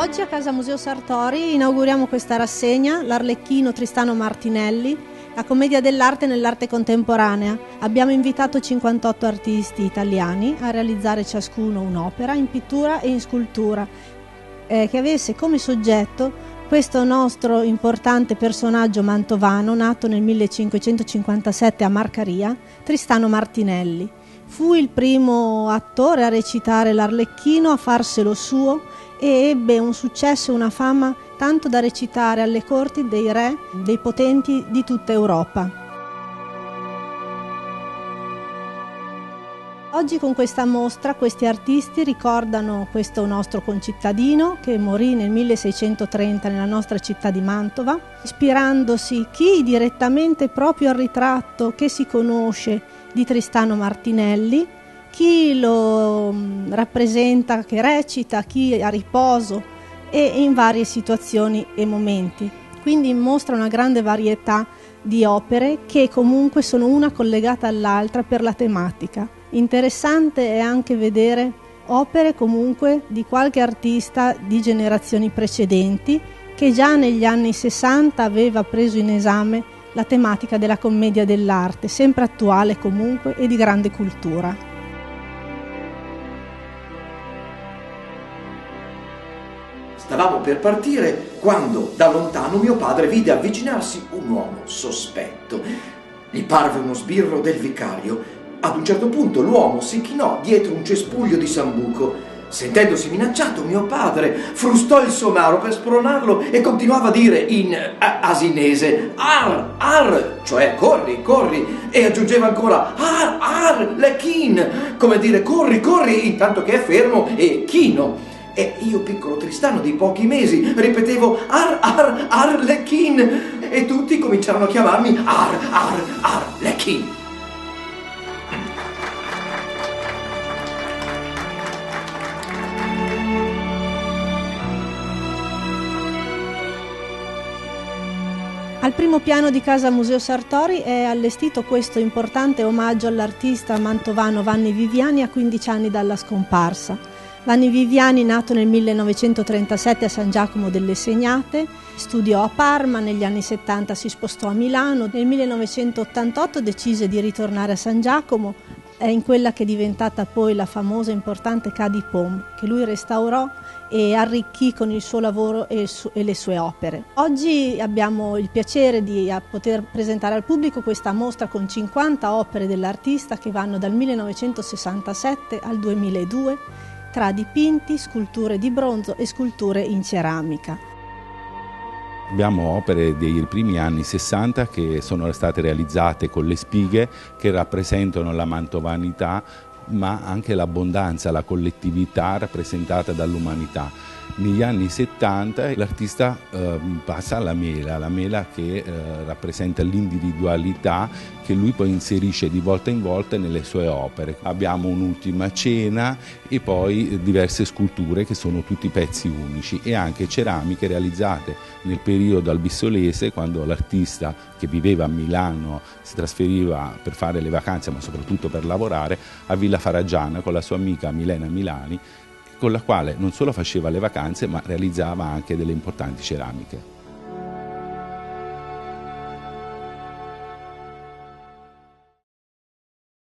Oggi a Casa Museo Sartori inauguriamo questa rassegna, l'Arlecchino Tristano Martinelli, la commedia dell'arte nell'arte contemporanea. Abbiamo invitato 58 artisti italiani a realizzare ciascuno un'opera in pittura e in scultura che avesse come soggetto questo nostro importante personaggio mantovano nato nel 1557 a Marcaria, Tristano Martinelli. Fu il primo attore a recitare l'Arlecchino, a farselo suo, e ebbe un successo e una fama tanto da recitare alle corti dei re, dei potenti di tutta Europa. Oggi con questa mostra questi artisti ricordano questo nostro concittadino che morì nel 1630 nella nostra città di Mantova, ispirandosi chi direttamente proprio al ritratto che si conosce di Tristano Martinelli, chi lo rappresenta che recita, chi a riposo e in varie situazioni e momenti. Quindi mostra una grande varietà di opere che comunque sono una collegata all'altra per la tematica. Interessante è anche vedere opere comunque di qualche artista di generazioni precedenti che già negli anni 60 aveva preso in esame la tematica della commedia dell'arte, sempre attuale comunque e di grande cultura. Stavamo per partire quando da lontano mio padre vide avvicinarsi un uomo sospetto. Gli parve uno sbirro del vicario. Ad un certo punto l'uomo si chinò dietro un cespuglio di sambuco. Sentendosi minacciato, mio padre frustò il somaro per spronarlo e continuava a dire in asinese ar, ar, cioè corri, corri, e aggiungeva ancora ar, ar, lechin, come dire corri, corri, intanto che è fermo e chino. E io, piccolo Tristano di pochi mesi, ripetevo ar, ar, Arlechin, e tutti cominciarono a chiamarmi ar, ar, Arlechin. Al primo piano di Casa Museo Sartori è allestito questo importante omaggio all'artista mantovano Vanni Viviani a 15 anni dalla scomparsa. Vanni Viviani, nato nel 1937 a San Giacomo delle Segnate, studiò a Parma, negli anni 70 si spostò a Milano, nel 1988 decise di ritornare a San Giacomo, in quella che è diventata poi la famosa e importante Ca' di Pom, che lui restaurò e arricchì con il suo lavoro e le sue opere. Oggi abbiamo il piacere di poter presentare al pubblico questa mostra con 50 opere dell'artista che vanno dal 1967 al 2002, tra dipinti, sculture di bronzo e sculture in ceramica. Abbiamo opere dei primi anni 60 che sono state realizzate con le spighe, che rappresentano la mantovanità ma anche l'abbondanza, la collettività rappresentata dall'umanità. Negli anni 70 l'artista passa alla mela che rappresenta l'individualità che lui poi inserisce di volta in volta nelle sue opere. Abbiamo un'ultima cena e poi diverse sculture che sono tutti pezzi unici e anche ceramiche realizzate nel periodo albissolese, quando l'artista che viveva a Milano si trasferiva per fare le vacanze ma soprattutto per lavorare a Villa Faraggiana con la sua amica Milena Milani, con la quale non solo faceva le vacanze ma realizzava anche delle importanti ceramiche.